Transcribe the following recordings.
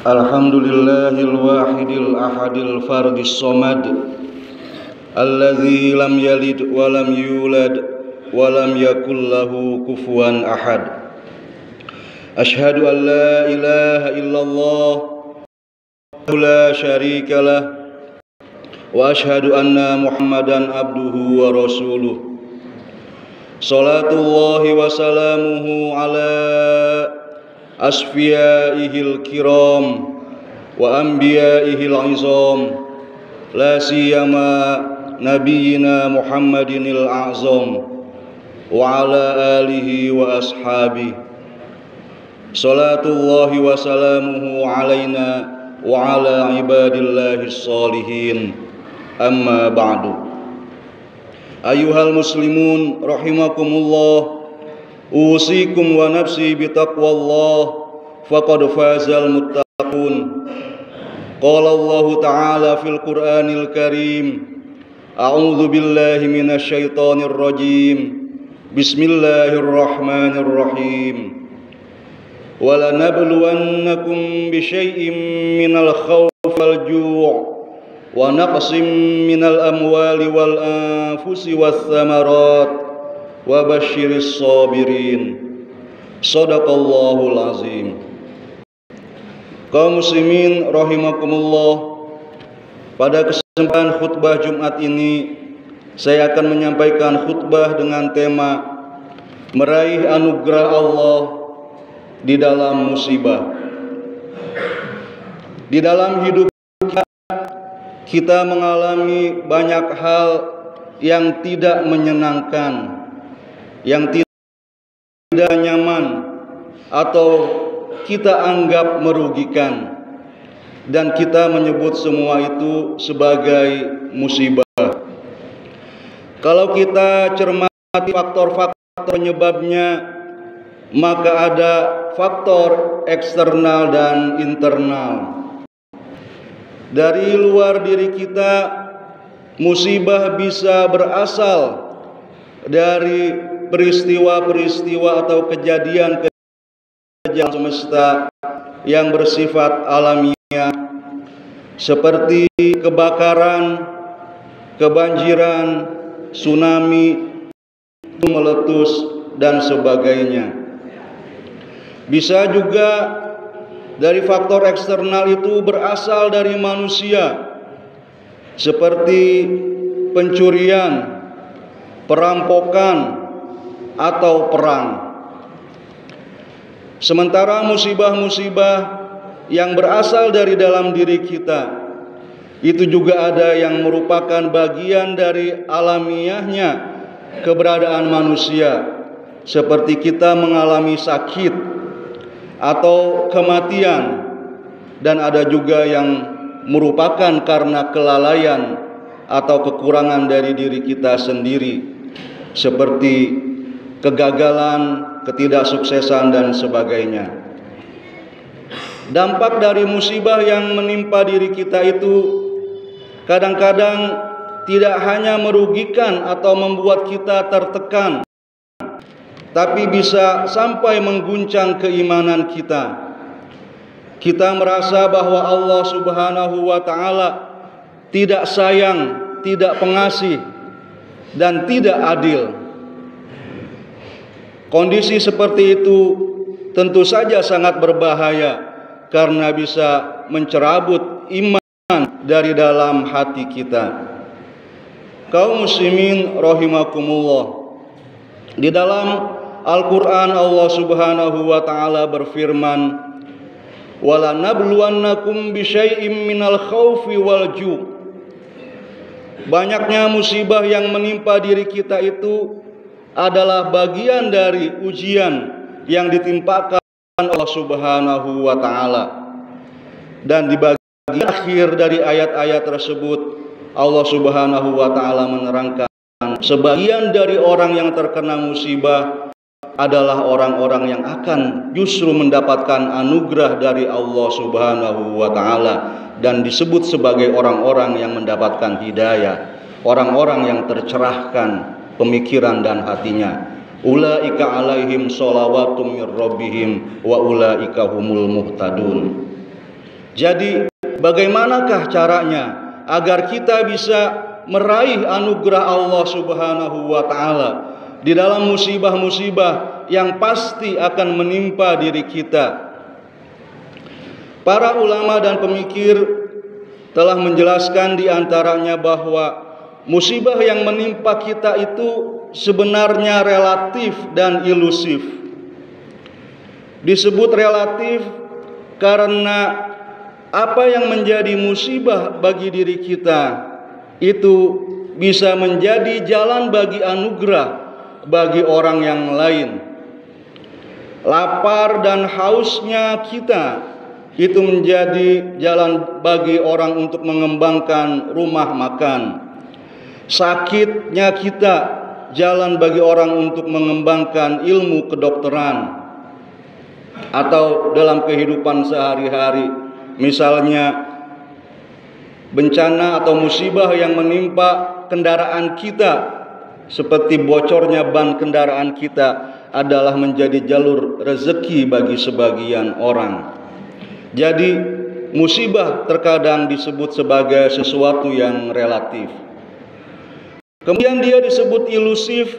Alhamdulillahil wahidil ahadil fardis somad alladzi lam yalid wa lam yulad wa lam yakul lahu kufuwan ahad. Asyhadu an la ilaha illallah la syarika lah wa asyhadu anna Muhammadan abduhu wa rasuluh. Salatullahi wa salamuhu ala asfiyaihil kiram wa anbiyaihil izam, la siyama nabiyina Muhammadinil a'zam wa ala alihi wa ashabihi. Salatullahi wa salamuhu alaina wa ala ibadillahis salihin, amma ba'du. Ayuhal muslimun rahimakumullah, usikum wa nafsi bitaqwallah, faqad fazal muttaqun. Qala Allah ta'ala fil Qur'anil Karim, a'udzu billahi minasy syaithanir rajim. Bismillahirrahmanirrahim. Wala nabluwannakum bisyai'im minal khawfi wal ju' wa naqsim minal amwali wal anfusi was thamarat wa basyiris sabirin. Shadaqallahul azim. Kaum muslimin rahimakumullah, pada kesempatan khutbah Jumat ini saya akan menyampaikan khutbah dengan tema meraih anugerah Allah di dalam musibah. Di dalam hidup kita mengalami banyak hal yang tidak menyenangkan, yang tidak nyaman, atau kita anggap merugikan, dan kita menyebut semua itu sebagai musibah. Kalau kita cermati faktor-faktor penyebabnya, maka ada faktor eksternal dan internal. Dari luar diri kita, musibah bisa berasal dari peristiwa-peristiwa atau kejadian semesta yang bersifat alamiah, seperti kebakaran, kebanjiran, tsunami, meletus, dan sebagainya. Bisa juga dari faktor eksternal itu berasal dari manusia, seperti pencurian, perampokan, atau perang. Sementara musibah-musibah yang berasal dari dalam diri kita, itu juga ada yang merupakan bagian dari alamiahnya keberadaan manusia, seperti kita mengalami sakit atau kematian, dan ada juga yang merupakan karena kelalaian atau kekurangan dari diri kita sendiri, seperti kegagalan, ketidaksuksesan, dan sebagainya. Dampak dari musibah yang menimpa diri kita itu kadang-kadang tidak hanya merugikan atau membuat kita tertekan, tapi bisa sampai mengguncang keimanan kita. Kita merasa bahwa Allah Subhanahu wa ta'ala tidak sayang, tidak pengasih, dan tidak adil. Kondisi seperti itu tentu saja sangat berbahaya, karena bisa mencerabut iman dari dalam hati kita. Kaum muslimin rahimakumullah, di dalam Al-Quran Allah Subhanahu wa ta'ala berfirman, wala nabluwannakum bisyai'im minal khawfi wal ju'. Banyaknya musibah yang menimpa diri kita itu adalah bagian dari ujian yang ditimpakan Allah Subhanahu wa ta'ala. Dan di bagian akhir dari ayat-ayat tersebut, Allah Subhanahu wa ta'ala menerangkan sebagian dari orang yang terkena musibah adalah orang-orang yang akan justru mendapatkan anugerah dari Allah Subhanahu wa ta'ala, dan disebut sebagai orang-orang yang mendapatkan hidayah, orang-orang yang tercerahkan pemikiran dan hatinya. Ulaika alaihim shalawatum mir rabbihim wa ulaika humul muhtadun. Jadi, bagaimanakah caranya agar kita bisa meraih anugerah Allah Subhanahu wa taala di dalam musibah-musibah yang pasti akan menimpa diri kita? Para ulama dan pemikir telah menjelaskan di antaranya bahwa musibah yang menimpa kita itu sebenarnya relatif dan ilusif. Disebut relatif karena apa yang menjadi musibah bagi diri kita itu bisa menjadi jalan bagi anugerah bagi orang yang lain. Lapar dan hausnya kita itu menjadi jalan bagi orang untuk mengembangkan rumah makan. Sakitnya kita jalan bagi orang untuk mengembangkan ilmu kedokteran. Atau dalam kehidupan sehari-hari, misalnya bencana atau musibah yang menimpa kendaraan kita, seperti bocornya ban kendaraan kita, adalah menjadi jalur rezeki bagi sebagian orang. Jadi musibah terkadang disebut sebagai sesuatu yang relatif. Kemudian dia disebut ilusif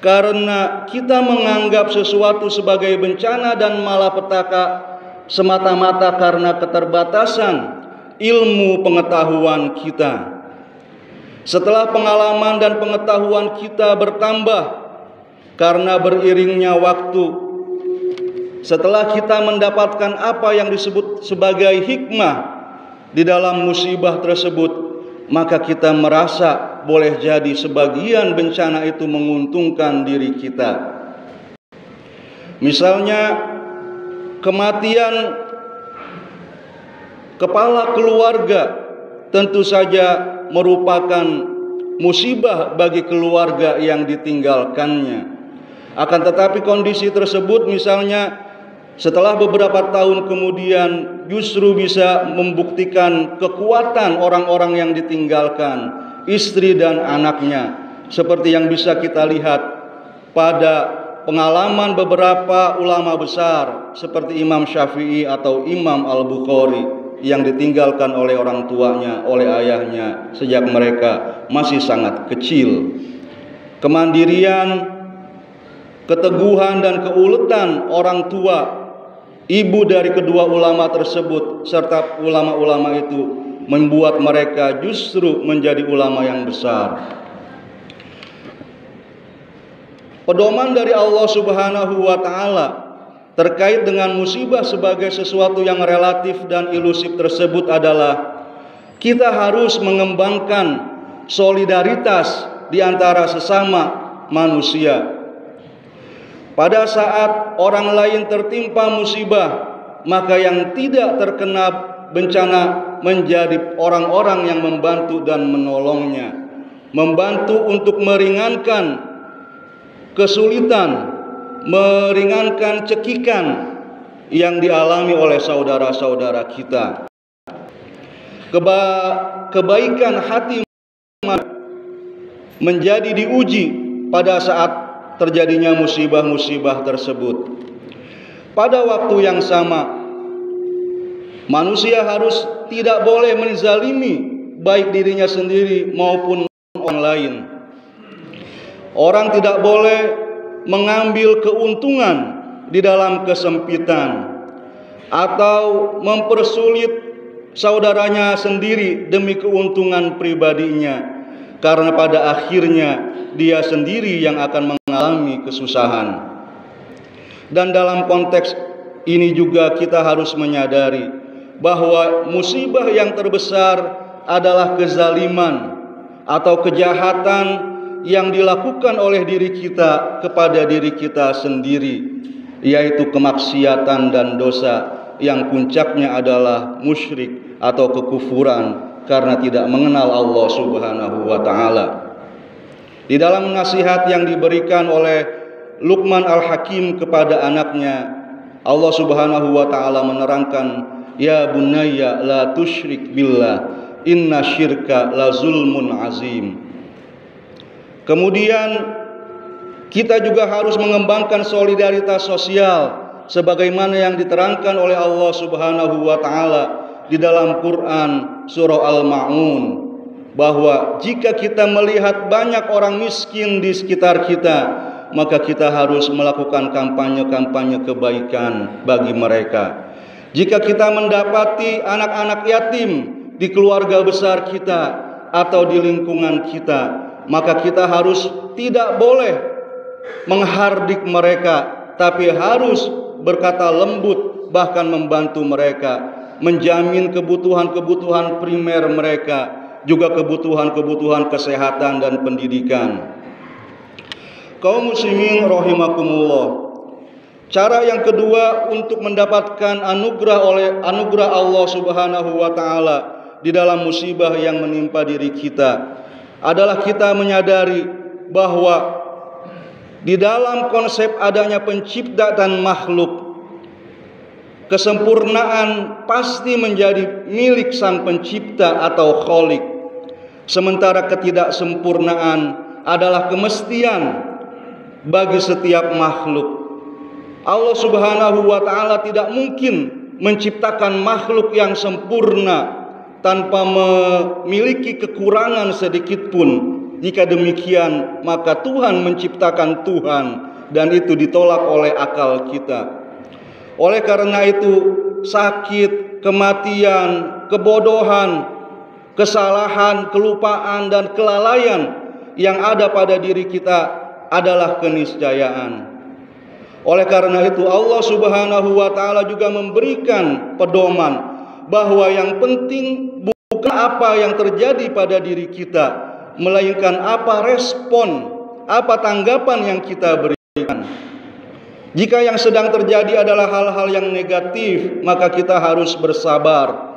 karena kita menganggap sesuatu sebagai bencana dan malapetaka semata-mata karena keterbatasan ilmu pengetahuan kita. Setelah pengalaman dan pengetahuan kita bertambah karena beriringnya waktu, setelah kita mendapatkan apa yang disebut sebagai hikmah di dalam musibah tersebut, maka kita merasa boleh jadi sebagian bencana itu menguntungkan diri kita. Misalnya kematian kepala keluarga tentu saja merupakan musibah bagi keluarga yang ditinggalkannya. Akan tetapi kondisi tersebut misalnya setelah beberapa tahun kemudian justru bisa membuktikan kekuatan orang-orang yang ditinggalkan, istri dan anaknya, seperti yang bisa kita lihat pada pengalaman beberapa ulama besar seperti Imam Syafi'i atau Imam Al-Bukhari yang ditinggalkan oleh orang tuanya, oleh ayahnya sejak mereka masih sangat kecil. Kemandirian, keteguhan dan keuletan orang tua, ibu dari kedua ulama tersebut serta ulama-ulama itu membuat mereka justru menjadi ulama yang besar. Pedoman dari Allah Subhanahu wa taala terkait dengan musibah sebagai sesuatu yang relatif dan ilusif tersebut adalah kita harus mengembangkan solidaritas di antara sesama manusia. Pada saat orang lain tertimpa musibah, maka yang tidak terkena bencana menjadi orang-orang yang membantu dan menolongnya, membantu untuk meringankan kesulitan, meringankan cekikan yang dialami oleh saudara-saudara kita. Kebaikan hati menjadi diuji pada saat terjadinya musibah-musibah tersebut. Pada waktu yang sama, manusia harus tidak boleh menzalimi baik dirinya sendiri maupun orang lain. Orang tidak boleh mengambil keuntungan di dalam kesempitan atau mempersulit saudaranya sendiri demi keuntungan pribadinya, karena pada akhirnya dia sendiri yang akan mengalami kesusahan. Dan dalam konteks ini juga kita harus menyadari bahwa musibah yang terbesar adalah kezaliman atau kejahatan yang dilakukan oleh diri kita kepada diri kita sendiri, yaitu kemaksiatan dan dosa yang puncaknya adalah musyrik atau kekufuran karena tidak mengenal Allah Subhanahu wa taala. Di dalam nasihat yang diberikan oleh Luqman Al-Hakim kepada anaknya, Allah Subhanahu wa taala menerangkan, "Ya bunayya la tusyrik billah, inna syirka la zulmun azim." Kemudian kita juga harus mengembangkan solidaritas sosial sebagaimana yang diterangkan oleh Allah Subhanahu wa taala di dalam Quran surah Al-Ma'un, bahwa jika kita melihat banyak orang miskin di sekitar kita, maka kita harus melakukan kampanye-kampanye kebaikan bagi mereka. Jika kita mendapati anak-anak yatim di keluarga besar kita atau di lingkungan kita, maka kita harus tidak boleh menghardik mereka, tapi harus berkata lembut, bahkan membantu mereka, menjamin kebutuhan-kebutuhan primer mereka, juga kebutuhan-kebutuhan kesehatan dan pendidikan. Kaum muslimin rahimakumullah. Cara yang kedua untuk mendapatkan anugerah Allah Subhanahu wa taala di dalam musibah yang menimpa diri kita adalah kita menyadari bahwa di dalam konsep adanya pencipta dan makhluk, kesempurnaan pasti menjadi milik sang pencipta atau khalik, sementara ketidaksempurnaan adalah kemestian bagi setiap makhluk. Allah Subhanahu wa taala tidak mungkin menciptakan makhluk yang sempurna tanpa memiliki kekurangan sedikit pun. Jika demikian, maka Tuhan menciptakan Tuhan, dan itu ditolak oleh akal kita. Oleh karena itu, sakit, kematian, kebodohan, kesalahan, kelupaan, dan kelalaian yang ada pada diri kita adalah keniscayaan. Oleh karena itu Allah Subhanahu wa taala juga memberikan pedoman bahwa yang penting bukan apa yang terjadi pada diri kita, melainkan apa respon, apa tanggapan yang kita berikan. Jika yang sedang terjadi adalah hal-hal yang negatif, maka kita harus bersabar.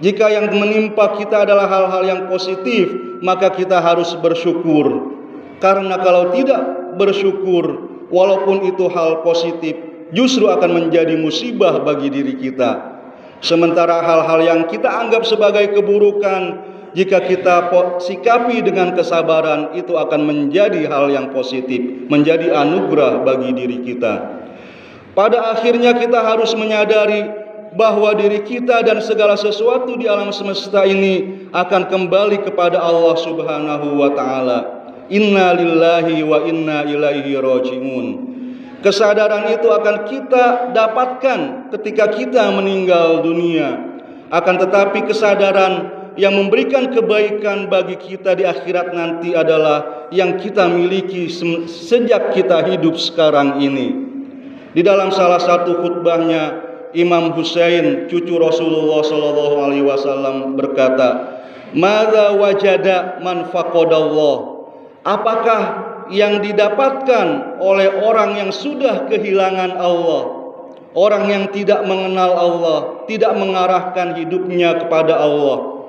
Jika yang menimpa kita adalah hal-hal yang positif, maka kita harus bersyukur. Karena kalau tidak bersyukur, walaupun itu hal positif, justru akan menjadi musibah bagi diri kita. Sementara hal-hal yang kita anggap sebagai keburukan, jika kita sikapi dengan kesabaran, itu akan menjadi hal yang positif, menjadi anugerah bagi diri kita. Pada akhirnya kita harus menyadari bahwa diri kita dan segala sesuatu di alam semesta ini akan kembali kepada Allah Subhanahu wa taala. Inna lillahi wa inna ilaihi raji'un. Kesadaran itu akan kita dapatkan ketika kita meninggal dunia. Akan tetapi kesadaran yang memberikan kebaikan bagi kita di akhirat nanti adalah yang kita miliki sejak kita hidup sekarang ini. Di dalam salah satu khutbahnya, Imam Husain, cucu Rasulullah SAW, berkata, "Madza wajada man faqadallah?" Apakah yang didapatkan oleh orang yang sudah kehilangan Allah, orang yang tidak mengenal Allah, tidak mengarahkan hidupnya kepada Allah?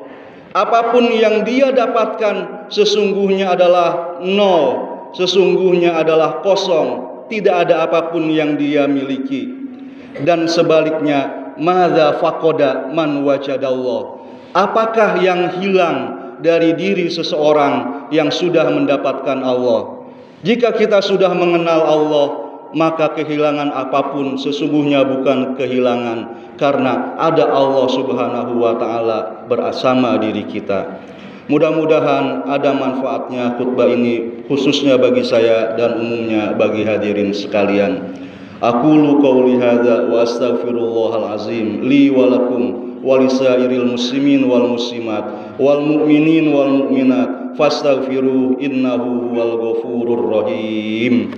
Apapun yang dia dapatkan sesungguhnya adalah nol, sesungguhnya adalah kosong, tidak ada apapun yang dia miliki. Dan sebaliknya, madza faqada man wajadallah? Apakah yang hilang dari diri seseorang yang sudah mendapatkan Allah? Jika kita sudah mengenal Allah, maka kehilangan apapun sesungguhnya bukan kehilangan, karena ada Allah Subhanahu wa taala bersama diri kita. Mudah-mudahan ada manfaatnya khutbah ini, khususnya bagi saya dan umumnya bagi hadirin sekalian. Aqulu qouli hadza wa astaghfirullahal azim li wa lakum wa lisairil muslimin wal muslimat wal mu'minin wal mu'minat fastaghfiruhu innahu huwal ghafurur rahim.